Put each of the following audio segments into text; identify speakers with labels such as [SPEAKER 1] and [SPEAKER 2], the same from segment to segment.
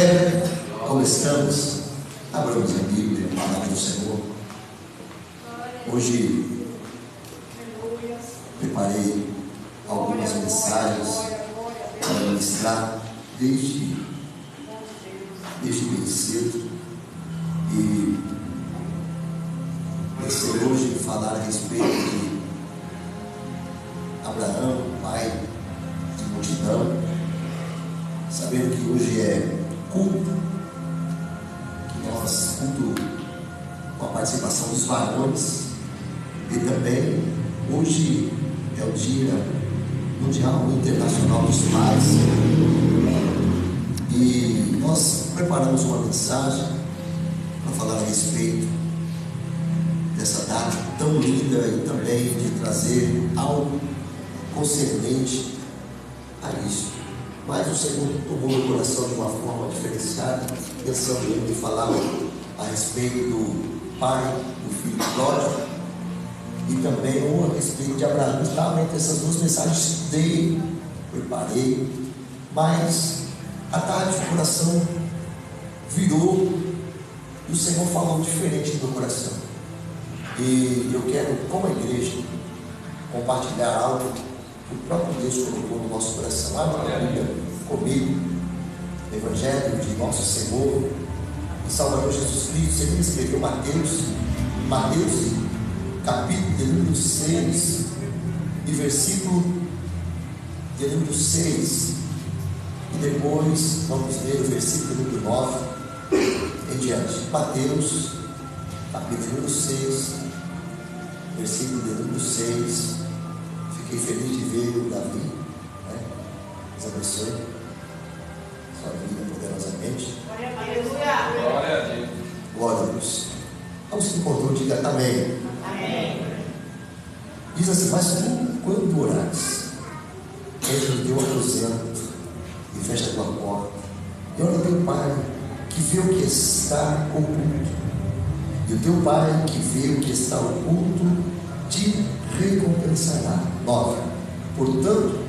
[SPEAKER 1] pé, como estamos, abramos a Bíblia, a palavra do Senhor. Hoje preparei algumas mensagens para ministrar desde bem cedo, e pensei hoje em falar a respeito de Abraão, pai de multidão, sabendo que hoje é culto com a participação dos varões, e também hoje é o Dia Mundial Internacional dos Pais, e nós preparamos uma mensagem para falar a respeito dessa data tão linda e também de trazer algo concernente a isso. Mas o Senhor tomou meu coração de uma forma diferenciada, pensando em falar a respeito do pai, do filho pródigo, e também a respeito de Abraão. Estava entre essas duas mensagens, preparei, mas à tarde o coração virou e o Senhor falou diferente do meu coração. E eu quero, como a igreja, compartilhar algo que o próprio Deus colocou no nosso coração. Abra a Bíblia comigo, o Evangelho de nosso Senhor e Salvador Jesus Cristo. Você me escreveu Mateus, capítulo de número 6 e versículo de número 6, e depois vamos ler o versículo de número 9 em diante. Mateus, capítulo de número 6, versículo de número 6. Fiquei feliz de ver o Davi, né? Deus abençoe sua vida poderosamente.
[SPEAKER 2] Glória a Deus.
[SPEAKER 1] Glória a Deus. Vamos que encontrou, diga amém.
[SPEAKER 2] Amém.
[SPEAKER 1] Diz assim: mas tu, quando orares, entra no teu aposento e fecha a tua porta, e ora ao teu Pai que vê o que está oculto, e o teu Pai que vê o que está oculto te recompensará. 9. Portanto,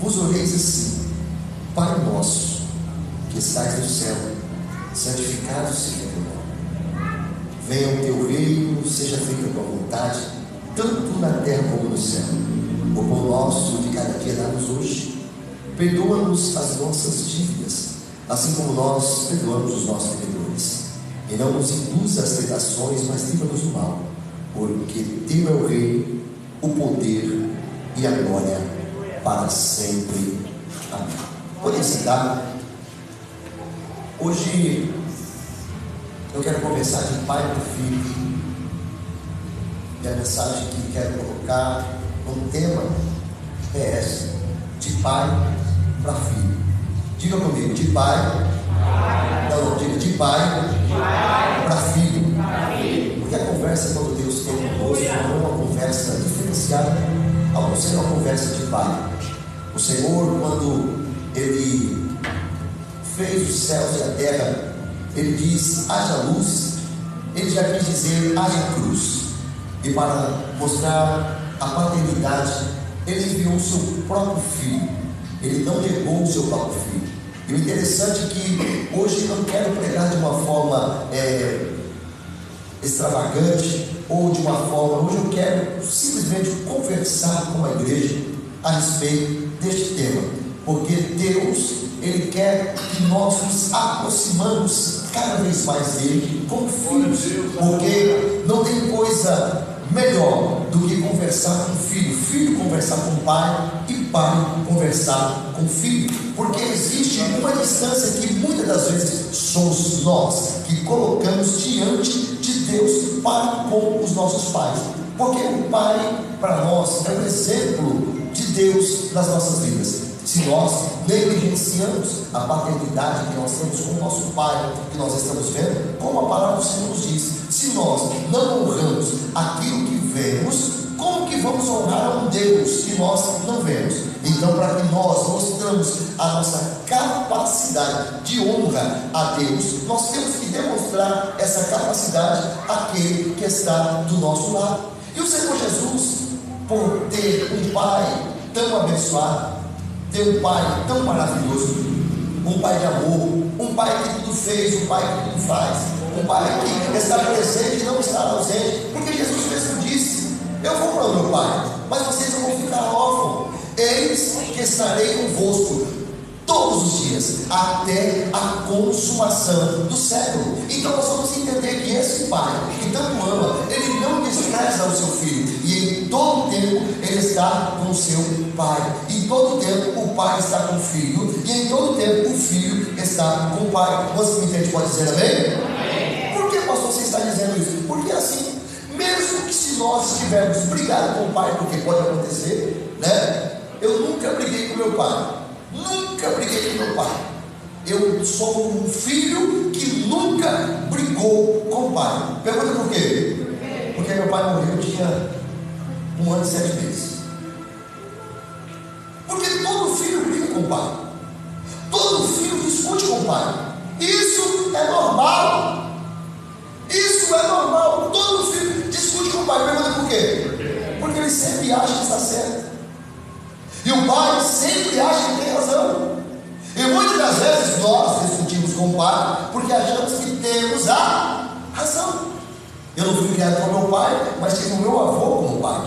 [SPEAKER 1] vos oreis assim: Pai nosso, que estais no céu, santificado seja o teu nome. Venha o teu reino, seja feita a tua vontade, tanto na terra como no céu. O pão nosso de cada dia dá-nos hoje. Perdoa-nos as nossas dívidas, assim como nós perdoamos os nossos devedores. E não nos induza às tentações, mas livra-nos do mal, porque teu é o reino, o poder e a glória para sempre. Amém. Podem sentar. Hoje eu quero conversar de pai para filho, e a mensagem que quero colocar no tema é essa: de pai para filho. Diga comigo: de pai. Não, diga de pai para filho. Porque a conversa, quando Deus tem conosco, não é uma conversa diferenciada, a não ser uma conversa de pai. O Senhor, quando Ele fez os céus e a terra, Ele diz: haja luz. Ele já quis dizer: haja cruz. E para mostrar a paternidade, Ele enviou o seu próprio filho. Ele não negou o seu próprio filho. E o interessante é que hoje eu não quero pregar de uma forma extravagante, ou de uma forma, hoje eu quero simplesmente conversar com a igreja a respeito deste tema, porque Deus, Ele quer que nós nos aproximamos cada vez mais dele como filhos, porque não tem coisa melhor do que conversar com filho, filho conversar com pai e pai conversar com filho, porque existe uma distância que muitas das vezes somos nós que colocamos diante de Deus para com os nossos pais, porque o pai para nós é um exemplo de Deus nas nossas vidas. Se nós negligenciamos a paternidade que nós temos com o nosso pai, que nós estamos vendo, como a palavra do Senhor nos diz, se nós não honramos aquilo que vemos, como que vamos honrar a um Deus que nós não vemos? Então, para que nós mostramos a nossa capacidade de honra a Deus, nós temos que demonstrar essa capacidade àquele que está do nosso lado. E o Senhor Jesus, por ter um pai tão abençoado, ter um pai tão maravilhoso, um pai de amor, um pai que tudo fez, um pai que tudo faz, um pai que está presente e não está ausente, porque Jesus mesmo disse: eu vou para o meu pai, mas vocês não vão ficar órfãos, eis que estarei convosco todos os dias, até a consumação do século. Então nós vamos entender que esse pai, que tanto ama, ele não despreza o seu filho, e em todo tempo ele está com o seu pai, em todo tempo o pai está com o filho, e em todo tempo o filho está com o pai. Você me entende? Pode dizer amém? Amém. Por que, pastor, você está dizendo isso? Porque assim, mesmo que se nós estivermos brigados com o pai, porque pode acontecer, né? Eu nunca briguei com meu pai. Nunca briguei com meu pai. Eu sou um filho que nunca brigou com o pai. Pergunta por quê? Porque meu pai morreu, eu tinha 1 ano e 7 meses. Porque todo filho briga com o pai. Todo filho discute com o pai. Isso é normal. Isso é normal. Todo filho discute com o pai. Pergunta por quê? Porque ele sempre acha que está certo. E o pai sempre acha que tem razão. E muitas das vezes nós discutimos com o pai porque achamos que temos a razão. Eu não fui criado com meu pai, mas tive o meu avô como pai.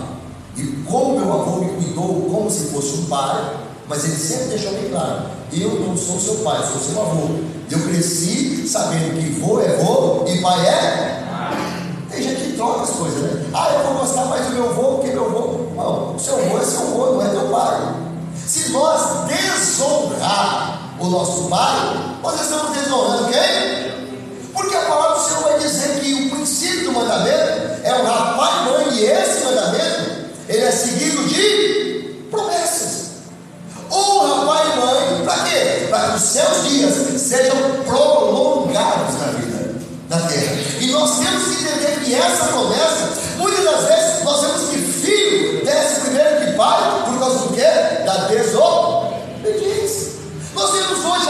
[SPEAKER 1] E como meu avô me cuidou como se fosse um pai, mas ele sempre deixou bem claro: eu não sou seu pai, sou seu avô. Eu cresci sabendo que vô é vô e pai é. Tem gente que troca as coisas, né? Eu vou gostar mais do meu avô que meu avô. Não, o seu avô é seu avô, não é teu pai. Se nós desonrar o nosso pai, nós estamos desonrando quem? Porque a palavra do Senhor vai dizer que o princípio do mandamento é honrar pai e mãe, e esse mandamento, ele é seguido de promessas. Honra pai e mãe, para quê? Para que os seus dias sejam prolongados na vida, na terra. E nós temos que entender que essa promessa, muitas das vezes, nós vemos que filho desce primeiro que pai, por causa do quê? Da desobediência. Nós vemos hoje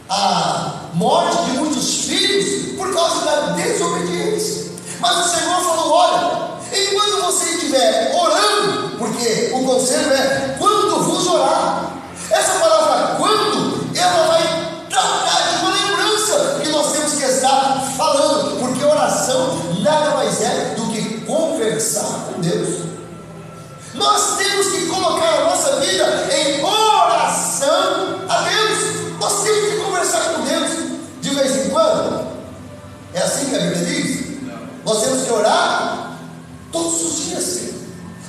[SPEAKER 1] a morte de muitos filhos por causa da desobediência. Mas o Senhor falou: olha, enquanto você estiver orando, porque o conselho é quando vos orar. Essa palavra quando, ela vai tratar de uma lembrança que nós temos que estar falando, porque oração nada mais é do que conversar com Deus. Nós temos que colocar a nossa vida em oração a Deus. Nós temos que conversar com Deus de vez em quando. É assim que a Bíblia diz? Não. Nós temos que orar todos os dias.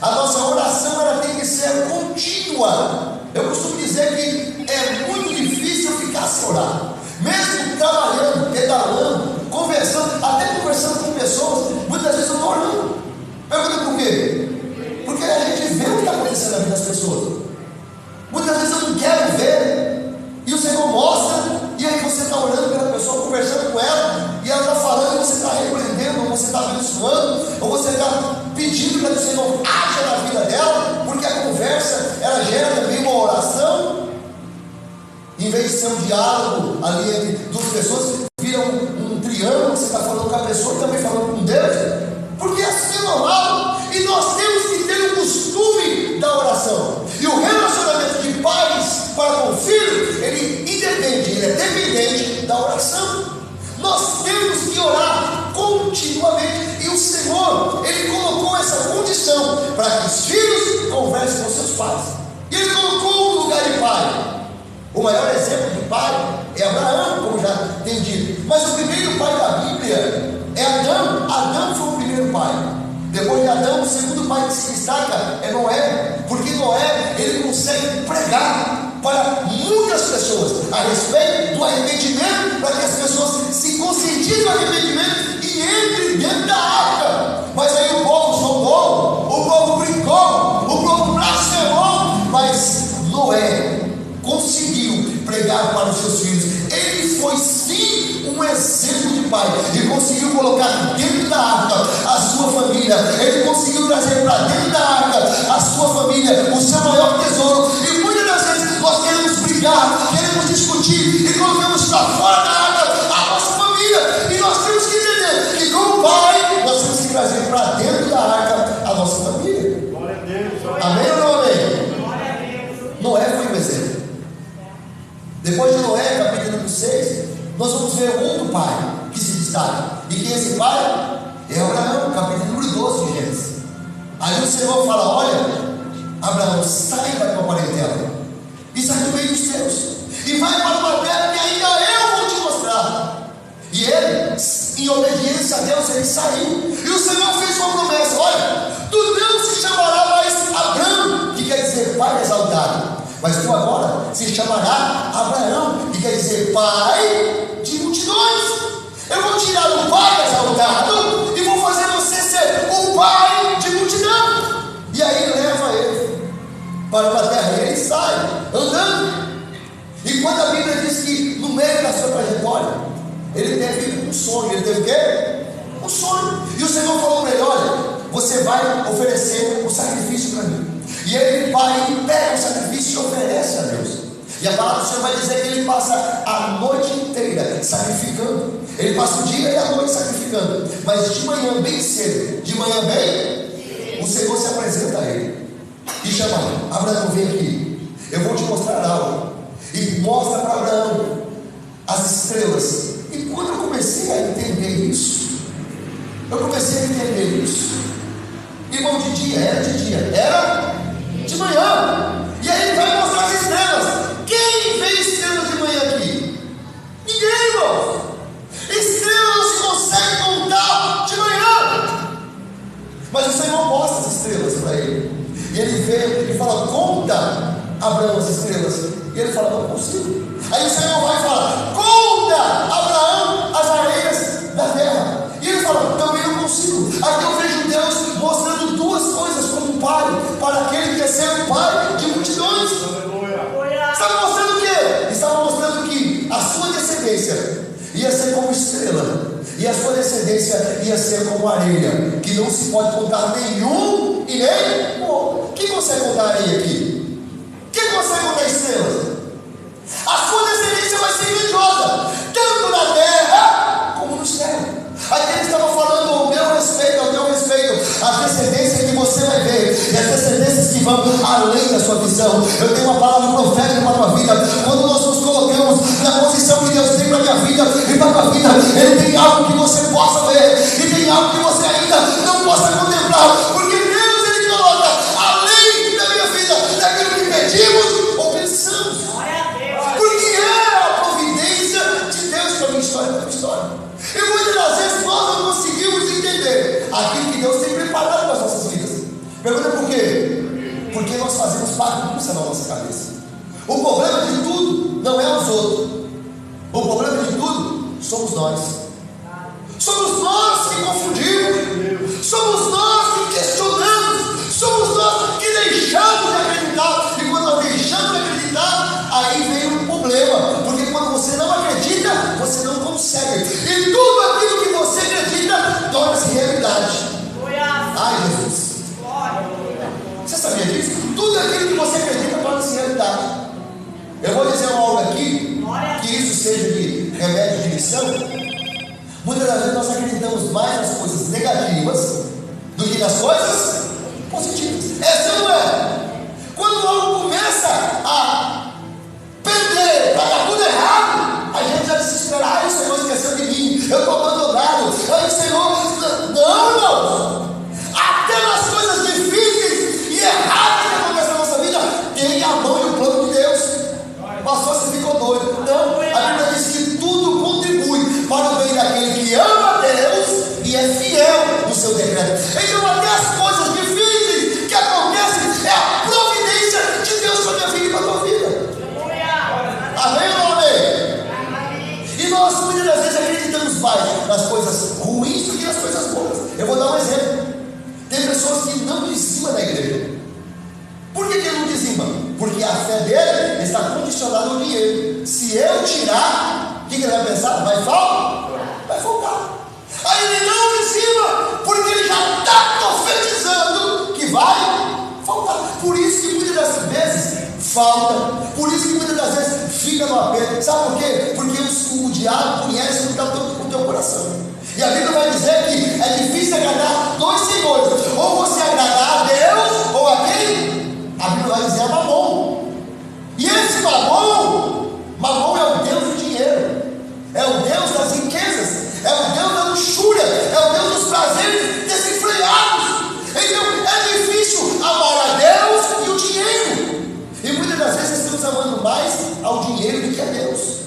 [SPEAKER 1] A nossa oração, ela tem que ser contínua. Eu costumo dizer que é muito difícil ficar sem orar, mesmo trabalhando, pedalando, conversando, até conversando com pessoas. Muitas vezes eu estou orando. Pergunta por quê? Porque a gente vê o que está acontecendo na vida das pessoas. Muitas vezes eu não quero ver, e o Senhor mostra, e aí você está orando pela pessoa, conversando com ela, e ela está falando, e você está repreendendo, ou você está abençoando, ou você está pedindo para que o Senhor haja na vida dela, porque a conversa, ela gera também uma oração. Em vez de ser um diálogo ali entre duas pessoas, vira um triângulo, você está falando com a pessoa e também falando com Deus, porque assim é normal. E nós temos que ter o costume da oração. E o relacionamento de pais para com o filho, ele independe, ele é dependente da oração. Nós temos que orar continuamente. E o Senhor, ele colocou essa condição para que os filhos conversem com seus pais. E ele colocou um lugar de pai. O maior exemplo de pai é Abraão, como já tem dito. Mas o primeiro pai da Bíblia é Adão. Adão foi o primeiro pai. Depois de Adão, o segundo pai que se destaca é Noé, porque Noé, ele consegue pregar para muitas pessoas a respeito do arrependimento, para que as pessoas se conscientizem do arrependimento e entrem dentro da arca. Mas aí o povo zombou, o povo brincou, o povo blasfemou, mas Noé conseguiu pregar para os seus filhos. Ele foi sim um exemplo de pai, e conseguiu colocar dentro da arca a sua família. Ele conseguiu trazer para dentro da arca a sua família, o seu maior tesouro. E muitas das vezes nós queremos brigar, queremos discutir e colocamos para fora da arca a nossa família. E nós temos que entender que como pai nós temos que trazer para dentro da arca a nossa família. Glória a Deus. Amém ou não amém? Noé foi um exemplo. Depois de Noé, capítulo número 6, nós vamos ver outro pai que se destaca. E quem é esse pai? É Abraão, capítulo número 12 de Gênesis. Aí o Senhor fala: olha, Abraão, sai da tua parentela e sai do meio dos teus e vai para uma terra que ainda eu vou te mostrar. E ele, em obediência a Deus, ele saiu. E o Senhor fez uma promessa: olha, tu não se chamará mais Abrão, que quer dizer pai exaltado, mas tu agora se chamará Abraão, que quer dizer pai de multidões. Eu vou tirar o pai exaltado e vou fazer você ser o pai de multidão. E aí leva ele para uma terra e ele sai andando. E quando a Bíblia diz que no meio da sua trajetória ele teve um sonho, ele teve o quê? Um sonho. E o Senhor falou para ele: olha, você vai oferecer um sacrifício para mim. E ele vai e pega o sacrifício e oferece a Deus. E a palavra do Senhor vai dizer que ele passa a noite inteira sacrificando. Ele passa o dia e a noite sacrificando. Mas de manhã bem cedo, de manhã bem, o Senhor se apresenta a ele e chama: Abraão, vem aqui, eu vou te mostrar algo. E mostra para Abraão as estrelas. E quando eu comecei a entender isso, irmão, de dia, era de manhã. E aí ele vai mostrar as estrelas. Quem vê estrelas de manhã aqui? Ninguém, irmão. Estrelas não se consegue contar de manhã. Mas o Senhor mostra as estrelas para ele. E ele vê e fala: conta, Abraão, as estrelas. E ele fala: não consigo. Aí o Senhor vai e fala: conta, Abraão, as areias da terra. E ele fala: também não consigo. Aqui eu vejo Deus mostrando duas coisas como um pai para aquele que quer ser um pai de multidões. Estava mostrando o quê? Estava mostrando que a sua descendência ia ser como estrela, e a sua descendência ia ser como areia, que não se pode contar nenhum e nem outro. Quem consegue contar areia aqui? Quem consegue contar estrelas? A sua descendência vai ser grandiosa, tanto na terra como no céu. Aqui ele estava falando ao teu respeito, a descendência que você vai ver, e as descendências que vão além da sua visão. Eu tenho uma palavra profética para a tua vida. Quando nós nos colocamos na posição que Deus tem para a minha vida e para a tua vida, Ele tem algo que você possa ver, e tem algo que você ainda não possa contemplar, porque Deus, Ele coloca além da minha vida, daquilo que pedimos ou pensamos, porque é a providência de Deus para a minha história, para a tua história. E muitas das vezes nós não conseguimos entender aquilo que Deus tem preparado para as nossas vidas. Pergunta por quê? Porque nós fazemos bagunça na nossa cabeça. O problema de tudo não é os outros. O problema de tudo somos nós. Somos nós que confundimos. Somos nós que questionamos. Somos nós que deixamos de acreditar. E quando nós deixamos de acreditar, aí vem um problema. Porque quando você não acredita, você não consegue. E tudo aquilo que você acredita torna-se realidade. Ai, Jesus. Você sabia disso? Tudo aquilo que você acredita torna-se realidade. Eu vou dizer algo aqui, que isso seja de remédio de lição. Muitas das vezes nós acreditamos mais nas coisas negativas do que nas coisas positivas. Essa não é. Quando algo começa a perder, para dar tudo errado, a gente já desespera: ai, o Senhor esqueceu de mim, eu estou abandonado, ai, o Senhor. Não, irmão. Até nas coisas difíceis e erradas que acontecem na nossa vida, tem a mão e o plano de Deus. Pastor, você ficou doido. Não, a Bíblia diz que tudo contribui para o bem daquele que ama a Deus e é fiel no seu decreto. Então até as coisas difíceis que acontecem é a providência de Deus para a minha vida e para a tua vida. Amém ou não amém? E nós muitas das vezes acreditamos mais nas coisas ruins do que nas coisas boas. Eu vou dar um exemplo. Tem pessoas que não dizimam da igreja. Por que ele não dizima? Porque a fé dele está condicionada ao dinheiro. Se eu tirar, o que ele vai pensar? Vai faltar? Vai faltar. Aí ele não dizima, porque ele já está profetizando que vai faltar. Por isso que muitas das vezes falta. Por isso que muitas das vezes fica no aperto. Sabe por quê? Porque o diabo conhece o que está no teu coração. E a Bíblia vai dizer que é difícil agradar dois senhores. Ou você agradar a Deus ou a quem? A Bíblia vai dizer a Mamon. E esse Mamon mais ao dinheiro do que a Deus.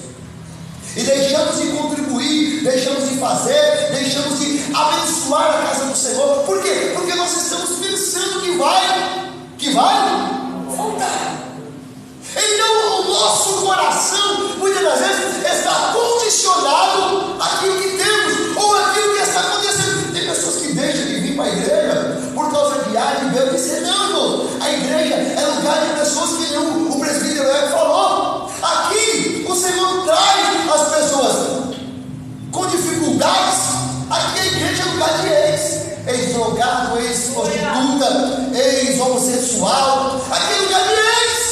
[SPEAKER 1] E deixamos de contribuir, deixamos de fazer, deixamos de abençoar a casa do Senhor. Por quê? Porque nós estamos pensando que vai faltar. Então o nosso coração, muitas das vezes, está condicionado àquilo que temos, ou àquilo que está acontecendo. Tem pessoas que deixam de vir para a igreja por causa de A, de B, ou de C. Não, irmão. A igreja é lugar de pessoas que nem o presbítero falou. Aqui o Senhor traz as pessoas com dificuldades. Aqui a igreja é lugar de ex-drogado, ex-prostituta, ex-homossexual. Aqui é lugar de ex.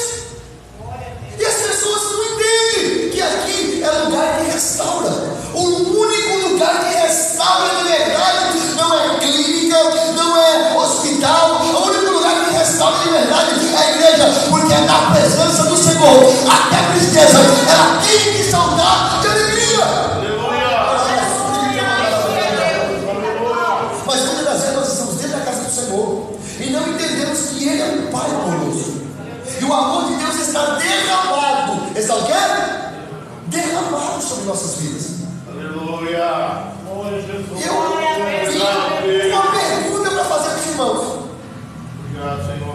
[SPEAKER 1] E as pessoas não entendem que aqui é lugar que restaura. O único lugar que restaura de verdade não é clínica, não é hospital. O único lugar que restaura de verdade é a igreja, porque é na presença do Senhor. Até a tristeza, ela tem que saudar de alegria. Mas muitas das vezes nós estamos dentro da casa do Senhor e não entendemos que Ele é um Pai amoroso. E o amor de Deus está derramado. Está o quê? Derramado sobre nossas vidas.
[SPEAKER 3] Aleluia.
[SPEAKER 1] E eu tenho uma pergunta para fazer para os irmãos.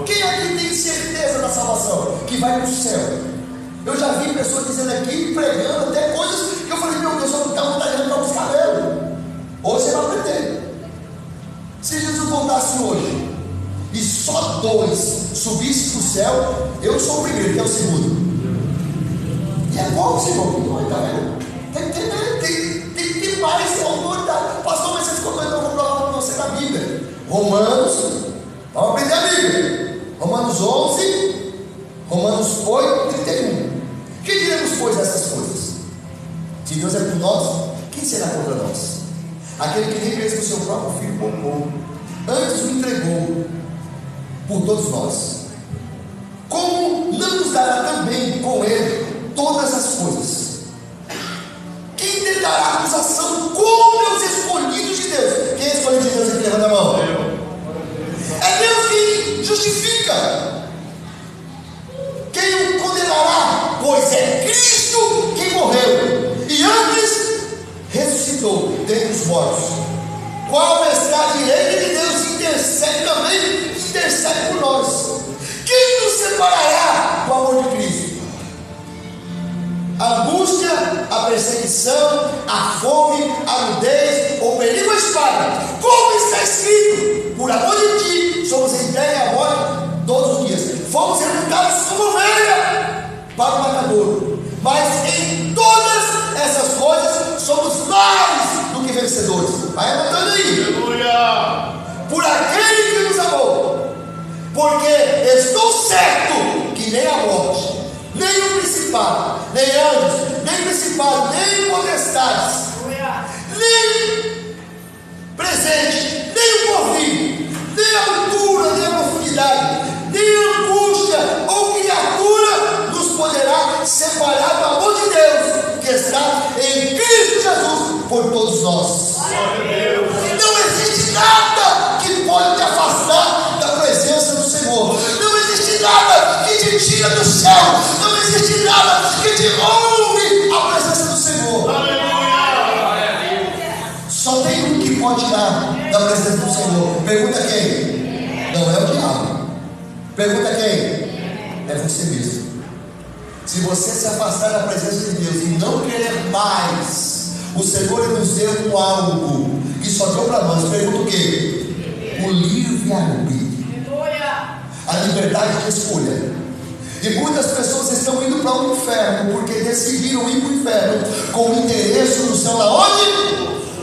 [SPEAKER 1] Quem aqui tem certeza da salvação? Que vai para o céu? Eu já vi pessoas dizendo aqui, pregando até coisas que eu falei, meu Deus, eu não tenho vontade de arrancar os cabelos. Hoje você vai aprender. Se Jesus voltasse hoje e só 2 subissem para o céu, eu sou o primeiro, que é o segundo. E é bom, Senhor, está vendo? Tem mais autor, tá? Pastor, mas você ficou doido, eu vou provar para você na Bíblia. Romanos, vamos aprender a Bíblia. Romanos 11, Romanos 8, 31. Que diremos, pois, dessas coisas? Se Deus é por nós, quem será contra nós? Aquele que nem mesmo o seu próprio filho poupou, antes o entregou por todos nós, como não nos dará também com ele todas as coisas? Quem tentará acusação contra os escolhidos de Deus? Quem é escolhido de Deus aqui? Levanta a mão. É Deus quem justifica. Quem o condenará? Pois é Cristo quem morreu e antes ressuscitou dentre os mortos, qual está à direita de Deus, intercede por nós. Quem nos separará do amor de Cristo? A angústia, a perseguição, a fome, a nudez, o perigo, a espada. Como está escrito: por amor de ti somos entregues à morte todos os dias, fomos reputados como ovelha para o matadouro. Mas em todas essas coisas somos mais do que vencedores. Vai anotando aí.
[SPEAKER 3] Aleluia.
[SPEAKER 1] Por aquele que nos amou. Porque estou certo que nem a morte, nem o principado, nem anjos, nem principado, nem potestades, nem presente, nem o porvir, nem a altura, nem a profundidade, nem a angústia ou criatura nos poderá separar do amor de Deus que está em Cristo Jesus por todos nós. Não existe nada que pode te afastar da presença do Senhor. Não existe nada que te tira do céu. Não existe nada que te rompe a presença do Senhor. Só tem um que pode tirar da presença do Senhor. Pergunta quem? Não é o diabo. Pergunta quem? É você mesmo. Se você se afastar da presença de Deus e não querer mais, o Senhor nos deu um algo que só deu para nós. Pergunta o quê? O livre-arbítrio. A liberdade de escolha. E muitas pessoas estão indo para o inferno porque decidiram ir para o inferno com o endereço do céu aonde?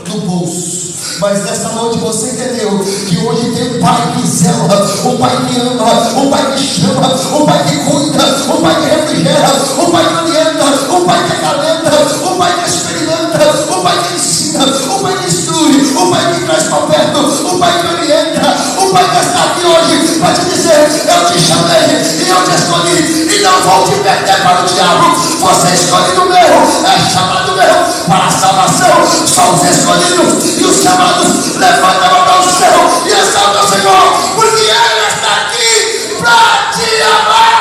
[SPEAKER 1] No bolso. Mas nesta noite você entendeu que hoje tem um Pai que zela, um Pai que ama, um Pai que chama, um Pai que cuida, um Pai que refrigera, um Pai que orienta, um Pai que acalenta, um Pai que experimenta, um Pai que ensina, um Pai que instrui, um Pai que traz para perto, um Pai que orienta, um Pai que está aqui hoje para te dizer: eu te chamei e eu te escolhi e não vou te perder para o diabo. Você é escolhido meu, é chamado meu para a salvação. Só os escolhidos e os chamados levanta a mão ao céu e exalta o Senhor, porque Ele está aqui para te amar.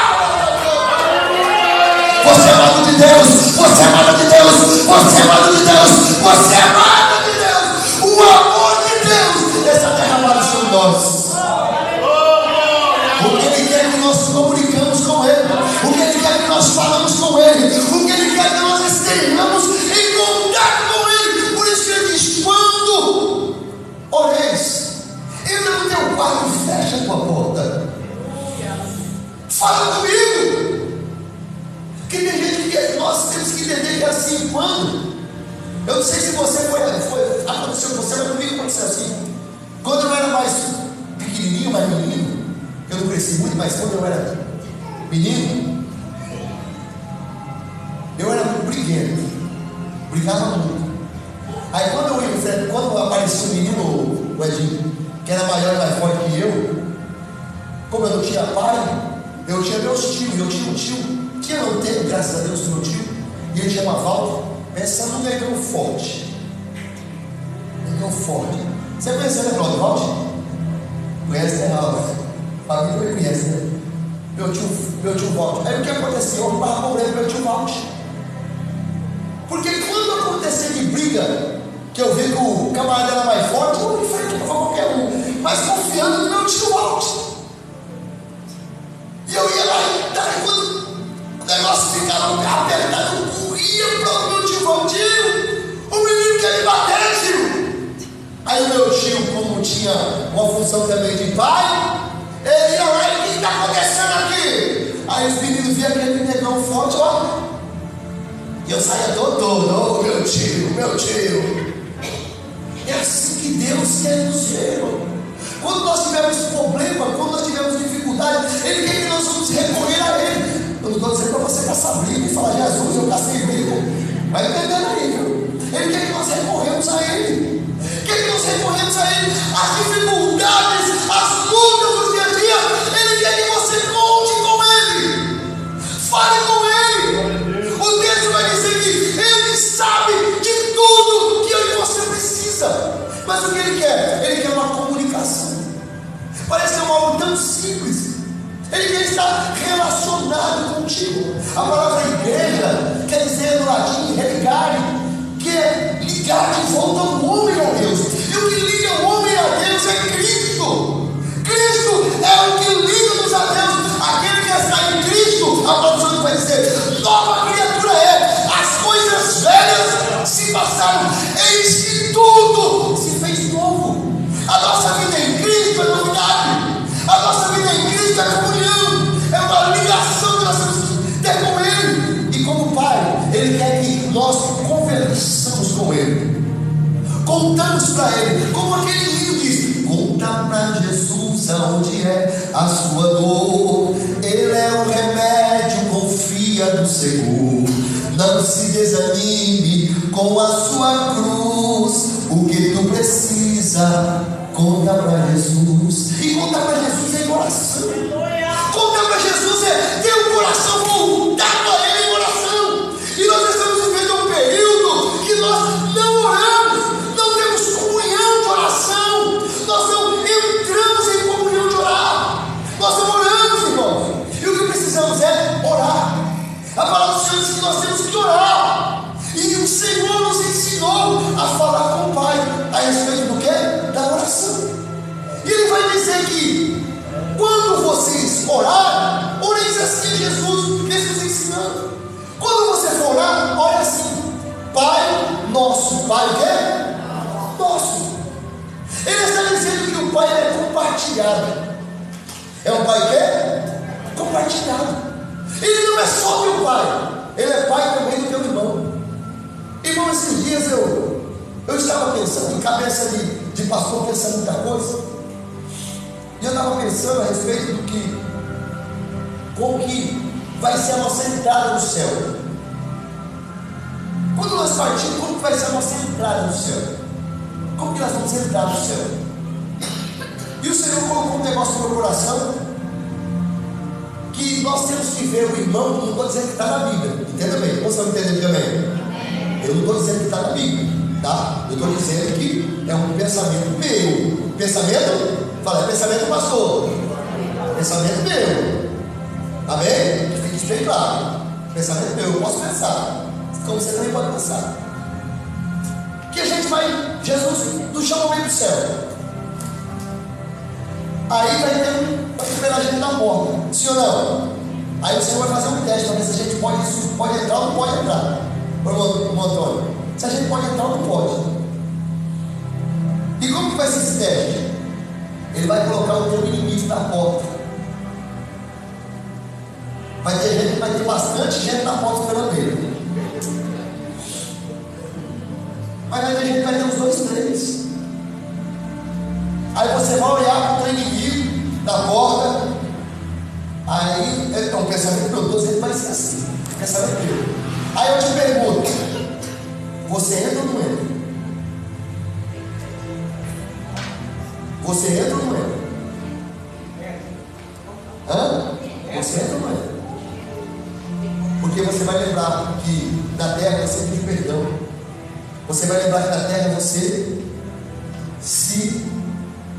[SPEAKER 1] Você Deus, você é amada de Deus, você é amada de Deus, você é amada de Deus. O amor de Deus está derramado sobre nós. O que Ele quer que nós comunicamos com Ele, o que Ele quer que nós falamos com Ele, o que Ele quer que nós estejamos em contato com Ele. Por isso que Ele diz: quando oreis, entra no teu quarto e fecha a tua porta. Fala comigo. Porque tem gente que nós temos que entender que é assim. Quando? Eu não sei se você aconteceu com você, mas comigo aconteceu assim. Quando eu era mais pequenininho, mais menino, eu não cresci muito, mas quando eu era menino, eu era muito briguento, brigava muito. Aí quando apareceu um menino, o Edinho, que era maior e mais forte que eu, como eu não tinha pai, eu tinha meus tios, eu tinha um tio, que eu não tenho, graças a Deus, meu tio, e ele chama Walter, pensa num negão forte. Negão forte. Você conhece, né, brother, Walter? Conhece, né, Walter? A família me conhece, né? Meu tio Walter. Aí o que aconteceu? Eu estava com meu tio Walter. Porque quando acontecer de briga, que eu vi que o camarada era mais forte, eu me enfrentei para qualquer um, mas confiando no meu tio Walter. E eu ia lá e quando o negócio ficava apertado, eu corria para o meu tio Valdir. O menino quer me bater, tio. Aí o meu tio, como tinha uma função também de pai, ele ia lá e: o que está acontecendo aqui? Aí os meninos viam aquele negão forte, ó, e eu saía todo: meu tio. É assim que Deus quer nos ver. Quando nós tivermos problema, quando nós tivermos dificuldade, Ele quer que nós vamos recorrer a Ele. Eu não estou dizendo para você caçar briga e falar: Jesus, eu cacei briga. Vai entendendo aí, viu? Ele quer que nós recorremos a Ele. Quer que nós recorremos a Ele. As dificuldades, as lutas do dia a dia, Ele quer que você conte com Ele. Fale com Ele. O texto vai dizer que Ele sabe de tudo que eu e você precisa. Mas o que Ele quer? Ele quer uma comunicação. Parece que é algo tão simples. Ele quer estar relacionado contigo. A palavra igreja quer dizer no latim religare, que é ligar de volta o homem a Deus. E o que liga o homem a Deus é Cristo. Cristo é o que liga-nos a Deus. Aquele que está em Cristo, a palavra vai dizer: nova criatura é. As coisas velhas se passaram, eis que tudo se fez novo. A nossa vida em Cristo é novidade. A nossa vida em Cristo é comunhão. É uma ligação que nós temos que ter com Ele. E como Pai, Ele quer que nós conversamos com Ele, contamos para Ele, como aquele livro diz: conta para Jesus aonde é a sua dor. Ele é o remédio, confia no Senhor. Não se desanime com a sua cruz. O que tu precisa, conta para Jesus. E conta para Jesus é oração. Conta para Jesus é ter o coração voltado a Ele em oração. E nós estamos vivendo um período que nós não oramos, não temos comunhão de oração. Nós não entramos em comunhão de orar. Nós não oramos, irmãos. E o que precisamos é orar. A palavra do Senhor diz que nós temos que orar. E o Senhor nos ensinou a falar com o Pai a respeito do quê? Da oração. E Ele vai dizer que quando vocês orarem, oreis assim, Jesus nos ensinando. Quando você for orar, ore assim: Pai nosso. Pai o quê? Nosso. Ele está dizendo que o Pai é compartilhado. É um Pai quê? Compartilhado. Ele não é só teu Pai, Ele é Pai também do teu irmão. Irmão, esses dias eu estava pensando, em cabeça de pastor, pensando muita coisa. E eu estava pensando a respeito do que, como que vai ser a nossa entrada no céu. Quando nós partimos, como que vai ser a nossa entrada no céu? Como que nós vamos entrar no céu? E o Senhor colocou um negócio no meu coração, que nós temos que ver o irmão. Não estou dizendo que está na Bíblia, entenda bem, vocês estão entendendo também? Eu não estou dizendo que está na Bíblia, tá? Eu estou dizendo que é um pensamento meu. Pensamento? Fala, é pensamento, pastor. Pensamento meu. Amém? Que fique bem claro. Pensamento meu, eu posso pensar, como você também pode pensar. Que a gente vai, Jesus nos chama meio do céu. Aí vai esperar a gente na porta, sim ou não? Aí o Senhor vai fazer um teste para ver se a gente pode entrar ou não pode entrar. O Antônio, se a gente pode entrar ou não pode. E como que vai ser esse teste? Ele vai colocar o teu inimigo na porta. Vai ter bastante gente na porta esperando ele. Mas vai ter gente que vai ter uns 2, 3. Aí você vai olhar para o teu inimigo na porta. Aí, então, o pensamento que eu estou dizendo vai ser assim. Pensamento meu. Aí eu te pergunto: você entra ou não entra? Você entra ou não entra? Hã? Você entra ou não entra? Porque você vai lembrar que na terra você pediu perdão. Você vai lembrar que na terra você se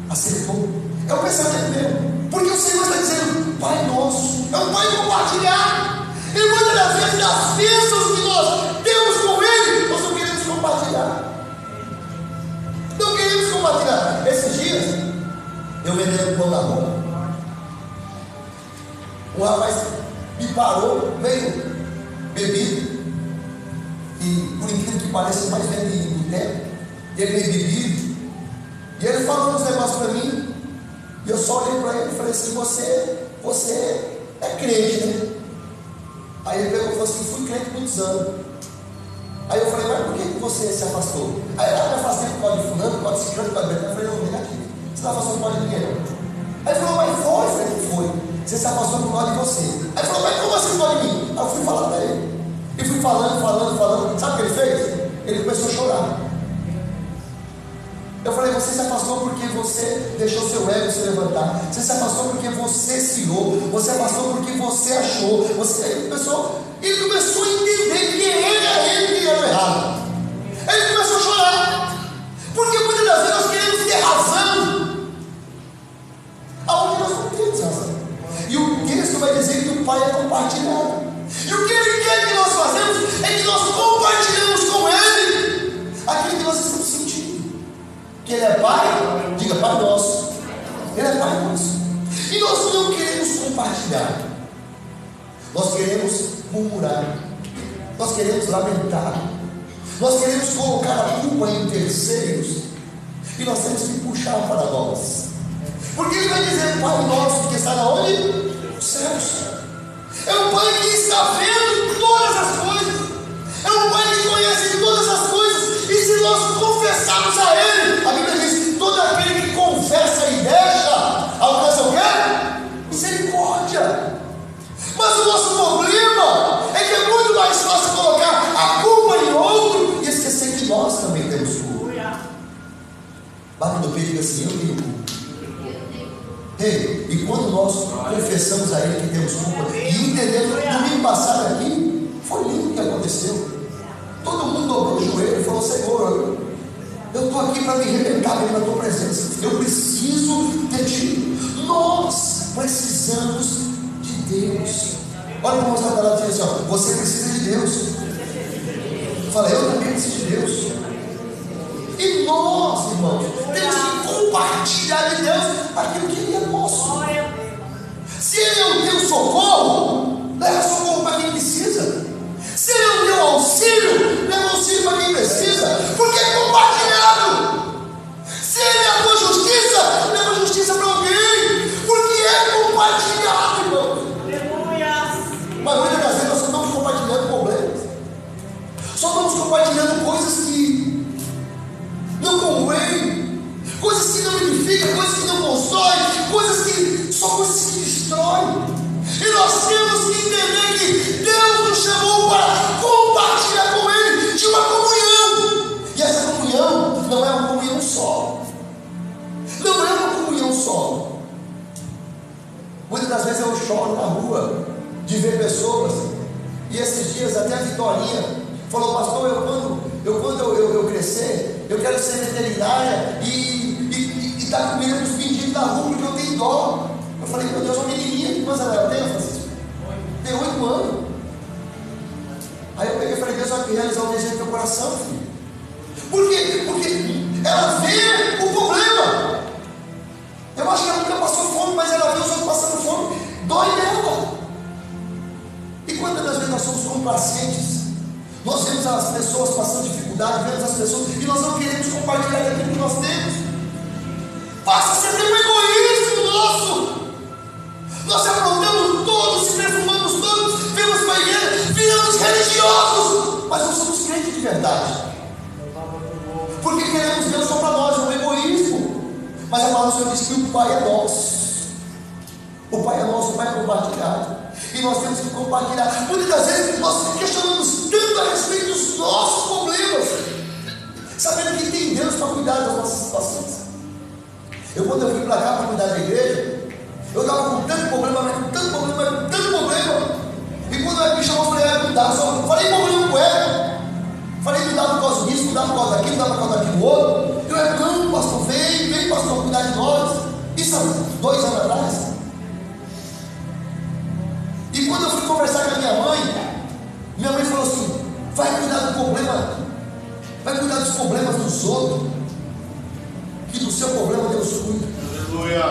[SPEAKER 1] acertou. É o pensamento meu. Porque o Senhor está dizendo: Pai nosso. É um Pai compartilhado. E muitas das vezes as bênçãos que nós temos com Ele, nós não queremos compartilhar. Não queremos compartilhar. Esses dias, eu vendendo pão na rua, um rapaz me parou, meio bebido, e por incrível que pareça, mais vende em boteco, ele meio bebido, e ele falou uns negócios para mim, e eu só olhei para ele e falei assim: você é crente, né? Aí ele pegou e falou assim: fui crente muitos anos. Aí eu falei: mas por que você se afastou? Aí eu me afastei por causa de fulano, por causa de ciclano, por causa de betano. Eu falei: não, negativo, você não afastou por causa de ninguém não. Aí ele falou: mas foi? Eu falei: não foi, você se afastou por causa de você. Aí ele falou: mas como assim por causa de mim? Aí eu fui falar para ele, e fui falando, sabe o que ele fez? Ele começou a chorar. Eu falei: você se afastou porque você deixou seu ego se levantar. Você se afastou porque você se irou. Você se afastou porque você achou. Ele começou a entender que ele era ele que era errado. Ele começou a chorar. Porque muitas das vezes nós queremos ter razão aonde nós não temos razão. E o texto vai dizer que o Pai é compartilhado. E o que Ele quer que nós fazemos é que nós compartilhemos com Ele aquilo que nós estamos sentindo. Que Ele é Pai, diga Pai nosso. Ele é Pai nosso. E nós não queremos compartilhar. Nós queremos murmurar. Nós queremos lamentar. Nós queremos colocar a culpa em terceiros. E nós temos que puxar para nós. Porque Ele vai dizer: Pai nosso que está onde? Nos céus. É um Pai que está vendo todas as coisas. É um Pai que conhece todas as coisas. E se nós confessarmos a Ele, a Bíblia diz: todo aquele que confessa e deixa, alcança o quê? Misericórdia. Mas o nosso problema é que é muito mais fácil colocar a culpa em outro e esquecer que nós também temos culpa. Bate no peito e diga assim: eu tenho culpa. Ei, e quando nós confessamos a Ele que temos culpa e entendemos, domingo passado aqui, foi lindo o que aconteceu. Todo mundo dobrou o joelho e falou: Senhor, eu estou aqui para me arrebentar na tua presença. Eu preciso de Ti. Nós precisamos de Deus. Olha como você está dizendo assim: ó, você precisa de Deus. Eu falei: eu também preciso de Deus. E nós, irmãos, temos que compartilhar de Deus aquilo que Ele é nosso. Se Ele é o Deus socorro, leva socorro para quem precisa. Se Ele é o Deus auxílio, leva auxílio para quem precisa. Porque é compartilhado. Se Ele é a tua justiça, leva justiça para alguém. Porque é compartilhado, irmãos. Mas muitas das vezes nós só estamos compartilhando problemas. Só estamos compartilhando coisas que não convém, coisas que não edificam, coisas que não constroem, só coisas que destroem. E nós temos que entender que Deus nos chamou para compartilhar com Ele de uma comunhão. E essa comunhão não é uma comunhão só. Não é uma comunhão só. Muitas das vezes eu choro na rua de ver pessoas, e esses dias até a Vitorinha falou: pastor, quando eu crescer, eu quero ser veterinária e estar comendo os mendigos da rua, porque eu tenho dó. Eu falei: meu Deus, uma menininha, quantos anos ela tem, Francisco? Tem 8 anos. Aí eu peguei e falei: Deus vai realizar o desejo do teu coração, filho. Por quê? Porque ela vê o problema. Eu acho que ela nunca passou fome, mas ela vê os outros passando fome, dói nela. E quantas das vezes nós somos complacentes? Nós vemos as pessoas passando dificuldade, vemos as pessoas e nós não queremos compartilhar aquilo que nós temos. Passa a ser um egoísmo nosso. Nós se aprontamos todos, se perfumamos todos, vemos para a igreja, viramos religiosos, mas não somos crentes de verdade. Porque queremos Deus só para nós, é um egoísmo. Mas a palavra do Senhor diz que o Pai é nosso. O Pai é nosso, o Pai é compartilhado. E nós temos que compartilhar. Muitas das vezes nós questionamos tanto a respeito dos nossos problemas, sabendo que tem Deus para cuidar das nossas situações. Quando eu vim para cá para cuidar da igreja, eu estava com tanto problema, mas com tanto problema, mas com tanto problema. E quando ela me chamou, eu falei: cuidar, só falei problema com ela. Falei: cuidar por causa disso, cuidar por causa daquilo, cuidar por causa daquilo outro. Eu não, pastor, vem pastor, cuidar de nós. Isso há 2 anos atrás. E quando eu fui conversar com a minha mãe falou assim: vai cuidar do problema, vai cuidar dos problemas dos outros, que do seu problema Deus cuida.
[SPEAKER 3] Aleluia.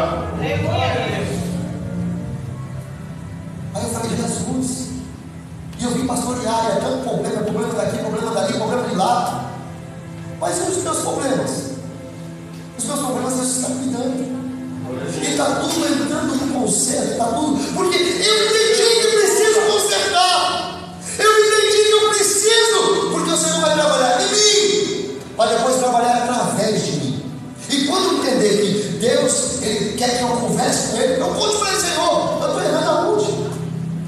[SPEAKER 1] Aí eu falei: Jesus. E eu vim pastorear, é tanto problema daqui, problema dali, problema de lá. Mas e os meus problemas? Os meus problemas Deus está cuidando. E está tudo entrando no conserto, está tudo. Porque eu entendi que preciso consertar. Eu entendi que eu preciso. Porque o Senhor vai trabalhar em mim, para depois trabalhar através de mim. E quando eu entender que Deus, Ele quer que eu converse com Ele, eu conto para Ele: Senhor, eu estou errando aonde?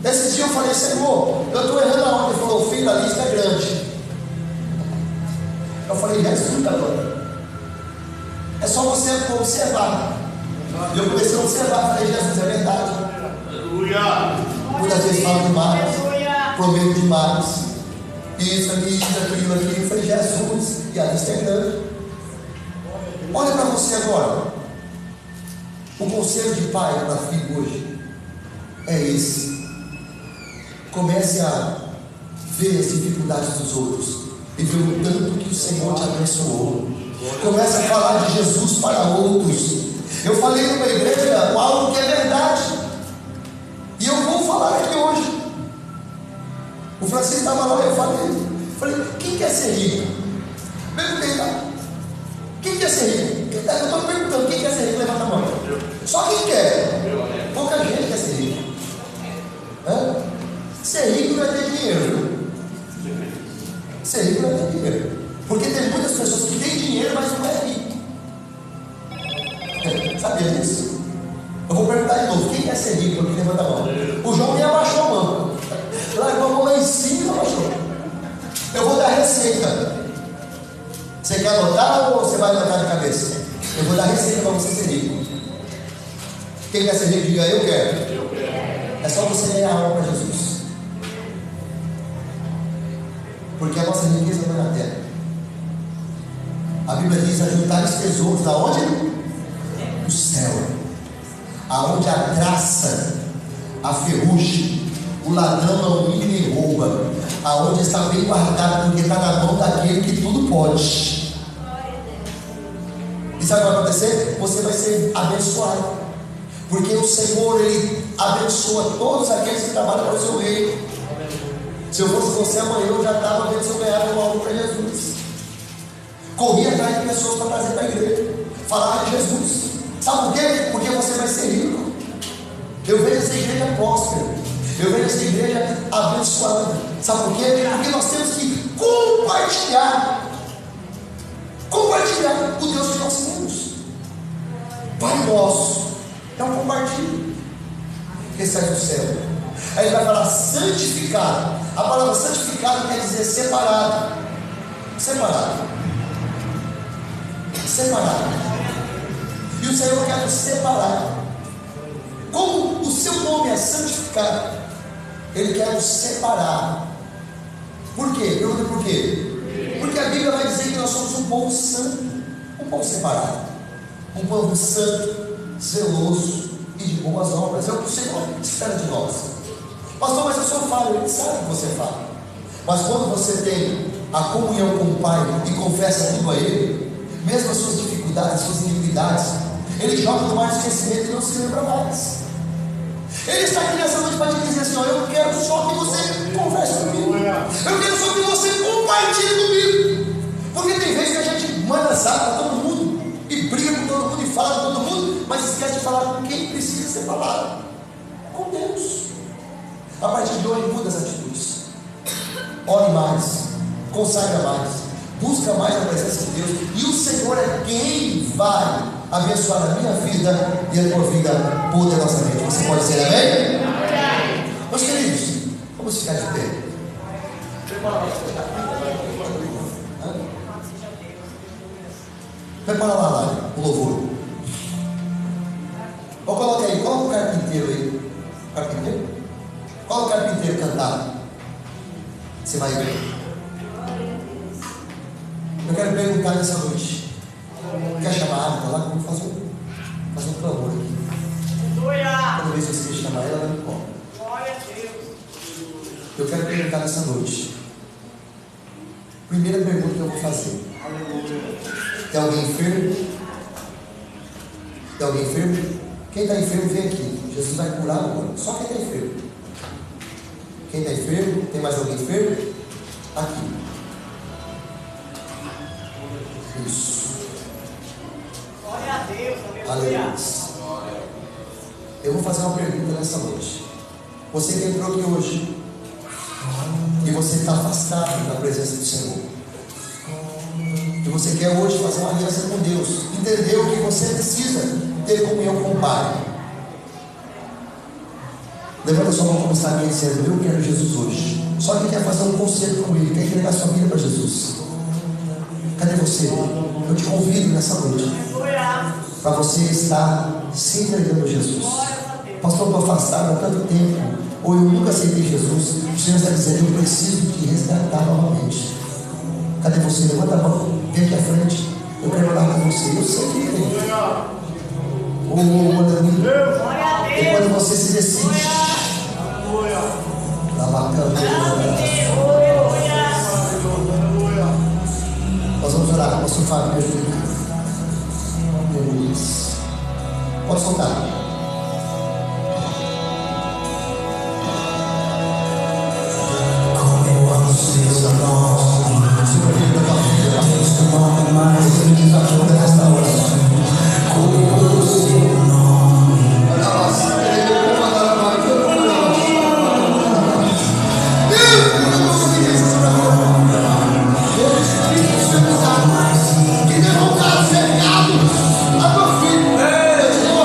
[SPEAKER 1] Esse dia eu falei: Senhor, eu estou errando aonde? Ele falou: filho, a lista é grande. Eu falei: Jesus, agora é só você observar. E eu comecei a observar, falei: Jesus, é verdade.
[SPEAKER 3] Aleluia.
[SPEAKER 1] Muitas vezes falo demais, prometo demais, isso aqui, aquilo. Eu falei: Jesus, e a lista é grande. Olha para você agora. O conselho de pai para filho hoje é esse: comece a ver as dificuldades dos outros e ver o tanto que o Senhor te abençoou. Comece a falar de Jesus para outros. Eu falei numa igreja algo que é verdade, e eu vou falar aqui hoje. O Francisco estava lá e eu falei: quem quer ser rico? Perguntei lá: quem quer ser rico? Eu estou perguntando: quem quer ser rico? Levanta a mão. Só quem quer. Pouca gente quer ser rico. Ser rico não é ter dinheiro. Ser rico não é ter dinheiro. Porque tem muitas pessoas que têm dinheiro, mas não é rico. Sabia disso? Eu vou perguntar de novo: quem quer ser rico? Aqui levanta a mão. O João nem abaixou a mão. Largou a mão lá em cima e abaixou. Eu vou dar receita. Você quer anotar ou você vai anotar de cabeça? Eu vou dar receita para você ser rico. Quem quer ser rico, diga: eu quero. É só você ganhar a alma para Jesus. Porque a nossa riqueza não é na terra. A Bíblia diz: ajuntar os tesouros aonde? No céu. Aonde a graça, a ferrugem, o ladrão não mina nem rouba. Aonde está bem guardado, porque está na mão daquele que tudo pode. E sabe o que vai acontecer? Você vai ser abençoado. Porque o Senhor, Ele abençoa todos aqueles que trabalham para o seu reino. Se eu fosse você amanhã, eu já estava vendo se eu ganhava um algo para Jesus. Corria atrás de pessoas para trazer para a igreja, falar de Jesus. Sabe por quê? Porque você vai ser rico. Eu vejo essa igreja próspera, eu vejo essa igreja abençoada. Sabe por quê? Porque nós temos que compartilhar o Deus que nós temos. Pai nosso é um compartilho que sai do céu. Aí ele vai falar santificado. A palavra santificado quer dizer separado. Separado. E o Senhor quer nos separar. Como o seu nome é santificado, Ele quer nos separar. Por quê? Pergunta por quê? Porque a Bíblia vai dizer que nós somos um povo santo, um povo separado, um povo santo, zeloso e de boas obras. É o que o Senhor espera de nós. Pastor, mas eu sou falho. Ele sabe que você fala. Mas quando você tem a comunhão com o Pai e confessa tudo a Ele, mesmo as suas dificuldades, as suas iniquidades, Ele joga no mar de esquecimento e não se lembra mais. Ele está aqui nessa noite para te dizer assim: ó, eu quero só que você converse comigo, eu quero só que você compartilhe comigo. Porque tem vezes que a gente manda zap para todo mundo, e briga com todo mundo, e fala com todo mundo, mas esquece de falar com quem precisa ser falado: com Deus. A partir de hoje, muda as atitudes. Ore mais, consagra mais, busca mais a presença de Deus, e o Senhor é quem vai abençoar a minha vida e a tua vida poderosamente. Você pode dizer amém? Amém. Meus queridos, vamos ficar de pé. Prepara lá o louvor. Ou coloca aí, coloca o carpinteiro aí. Carpinteiro? Coloca o carpinteiro cantar. Você vai ver. Eu quero perguntar nessa noite. Quer chamar a Ágata lá? Vamos fazer um clamor aqui. Toda vez que você quer chamar ela, ela me cobra. Eu quero perguntar nessa noite. Primeira pergunta que eu vou fazer. Tem alguém enfermo? Tem alguém enfermo? Quem está enfermo, vem aqui. Jesus vai curar agora. Só quem está enfermo. Quem está enfermo? Tem mais alguém enfermo? Aqui. Isso.
[SPEAKER 2] Glória a Deus.
[SPEAKER 1] Aleluia. Eu vou fazer uma pergunta nessa noite. Você que entrou aqui hoje e você está afastado da presença do Senhor, e você quer hoje fazer uma aliança com Deus, entendeu que você precisa ter comunhão com o Pai. Levanta sua mão como está aqui dizendo: eu quero Jesus hoje. Só que quer fazer um conselho com Ele, quer entregar sua vida para Jesus. Cadê você? Eu te convido nessa noite para você estar se entregando a Jesus. Pastor, estou afastado há tanto tempo, ou eu nunca aceitei Jesus. O Senhor está dizendo: eu preciso te resgatar novamente. Cadê você? Levanta a mão, vem aqui à frente. Eu quero orar com você. Eu sei que tem. E quando você se decide, nós vamos orar. Pastor Fábio, me ajuda. Pode soltar. Que derrotado, cercado, a tua filha, eu te dou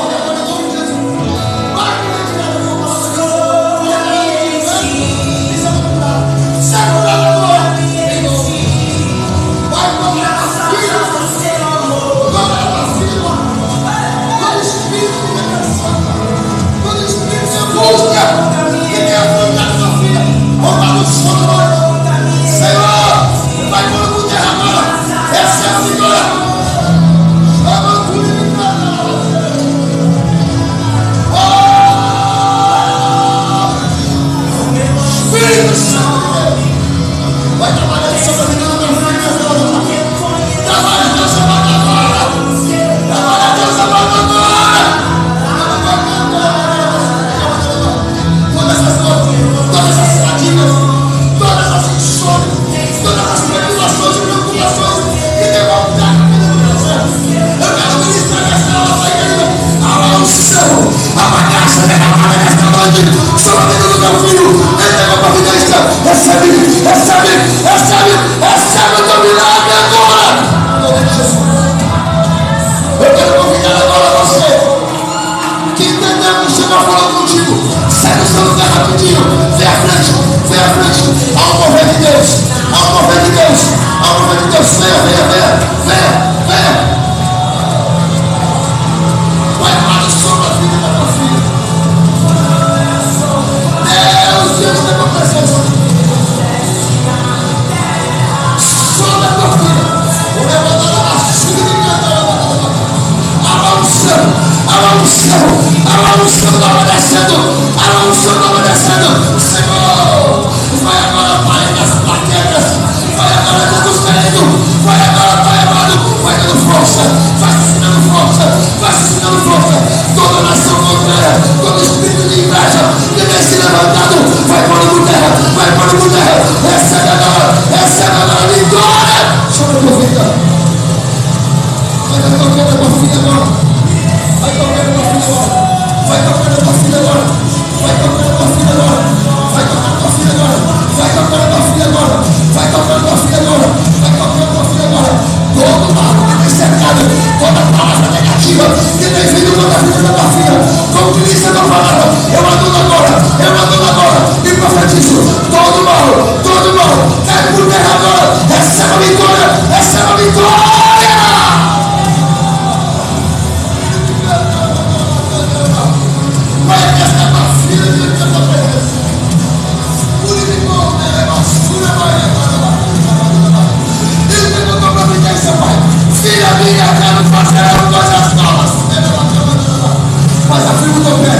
[SPEAKER 1] todo espírito de inveja que tem se levantado, vai pôr por terra, vai pôr por terra. Recebe agora, vitória sobre a tua vida. Vai tocando a tua filha agora, vai tocando a tua filha agora, vai tocando a tua filha agora, vai tocando a tua filha agora, vai tocando a tua filha agora, vai tocando a tua filha agora, vai tocando a tua filha agora, vai tocando a tua filha agora. Todo mal que tem cercado, toda palavra negativa que tem vindo contra a vida da tua filha, como disse a tua palavra, eu abandono agora e profetizo. Todo mal, cai por terra agora, receba a vitória, receba a vitória. Vai esta tua filha diante da tua presença. Filha minha, quero fazer coisas novas. Mas afirma o teu pé.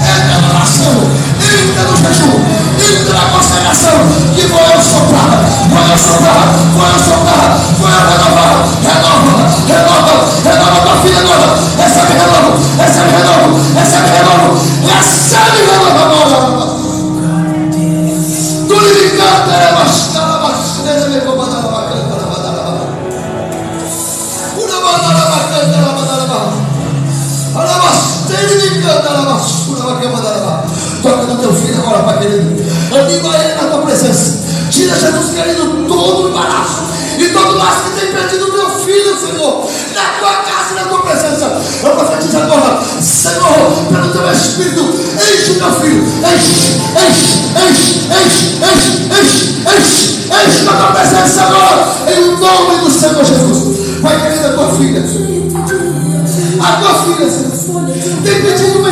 [SPEAKER 1] Entra na oração, entra no jejum, entra na consagração. Que vou eu soprar, vou eu renovar. Renova tua filha agora. Recebe renovo agora. Tu lhe canta, toca no teu filho agora, Pai querido. Anima ele na tua presença. Tira, Jesus querido, todo o embaraço e todo o laço que tem perdido o meu filho, Senhor, na tua casa e na tua presença. Eu profetizo agora, Senhor, pelo teu Espírito, enche meu filho, enche na tua presença agora, em nome do Senhor Jesus. Pai querido, a tua filha, Senhor, tem pedido uma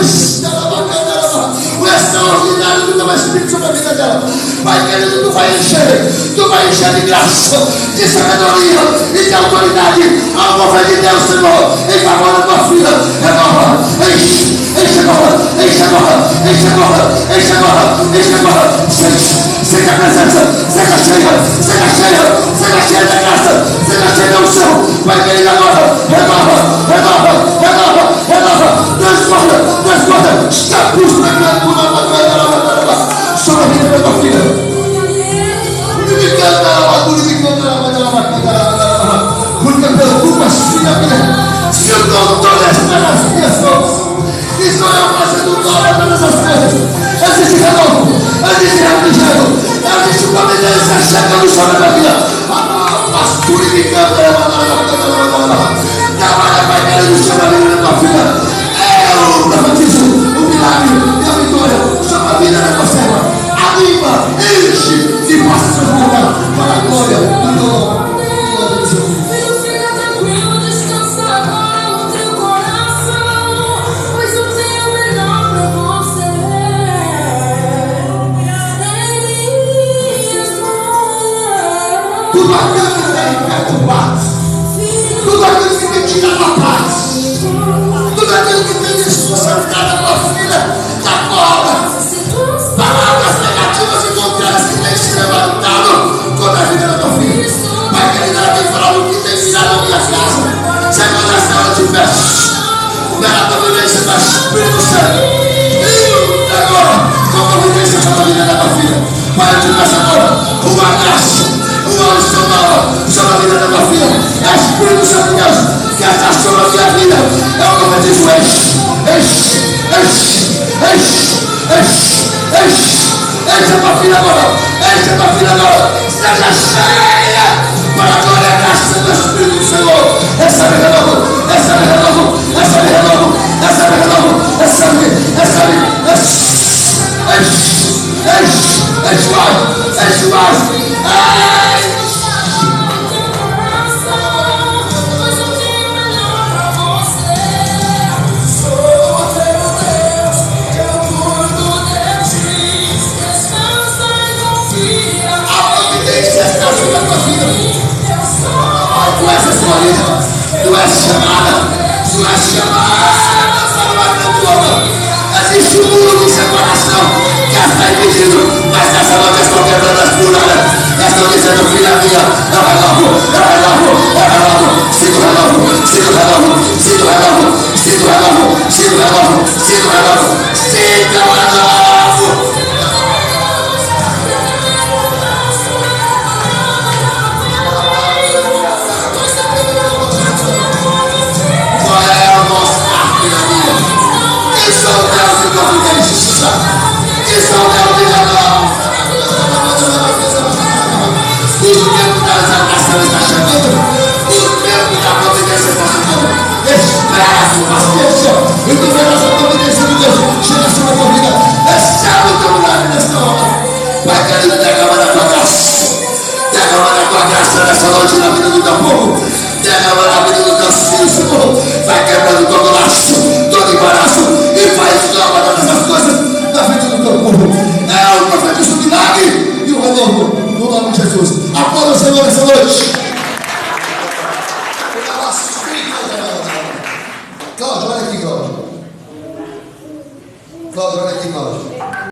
[SPEAKER 1] o extraordinário do teu Espírito sobre a vida dela. Pai querido, tu vai encher de graça, de sabedoria e de autoridade ao mover de Deus, Senhor, em favor da tua filha. Renova, enche agora. Seja a presença, seja cheia da graça, seja cheia da unção. Pai querido, agora, renova, transborda, está pulso na sobre a vida da tua filha. Porque preocupas, filha minha, se o doutor está nas minhas mãos, isso é o fazendo todas as coisas. Existe renovo, existe refrigério, existe providência chegando sobre a minha vida. Pastor, me canta, trabalha, Pai querido, sobre a vida da tua filha. Eu profetizo o milagre e a vitória sobre a vida da tua serva. Anima, enche e faça transbordar para a glória do teu nome. Tudo aquilo que tem perturbado, tudo aquilo que tem tirado a paz, tudo aquilo que tem desconcentrado a tua filha, da porta, palavras negativas e contrárias que tem se levantado contra a vida da tua filha. Pai querido, ela tem falado o que tem tirado a minha casa. Senhor, nesta hora te peço, pela providência do Espírito Santo, e agora, com a providência sobre a vida da tua filha. Pai, eu te peço agora uma graça, uma unção nova sobre a vida da tua filha. Espírito Santo de Deus, que está sobre a minha vida. Eu profetizo, enche a tua filha agora, seja cheia para a glória e a graça do Espírito do Senhor. Recebe renovo, enche mais. Tu és chamada para a tua. Existe um muro no seu coração que está impedido, mas nessa noite estou quebrando as muralhas. Estou dizendo, filha minha, eu renovo. Sinto renovo. Sinta o renovo, sinta o renovo, sinta o renovo. Qual é o nosso arquitetura? Que são Deus e providência? Que são Deus e renovo? O tempo da exaltação está chegando. O tempo da providência está chegando. Espera a sua paciência. E tu verás a providência de Deus chega sobre a tua vida. Recebe o teu milagre nesta hora. Pai querido, derrama na tua graça. Derrama na tua graça nessa noite na vida do teu povo. Derrama na vida do teu filho, Senhor. Vai quebrando todo laço, todo embaraço. E faz nova todas as coisas na vida do teu povo. É o profeta do milagre e o renovo. No nome de Jesus. Aplauda o Senhor essa noite. Cláudio, olha aqui, Cláudio. Cláudio, olha aqui, Cláudio.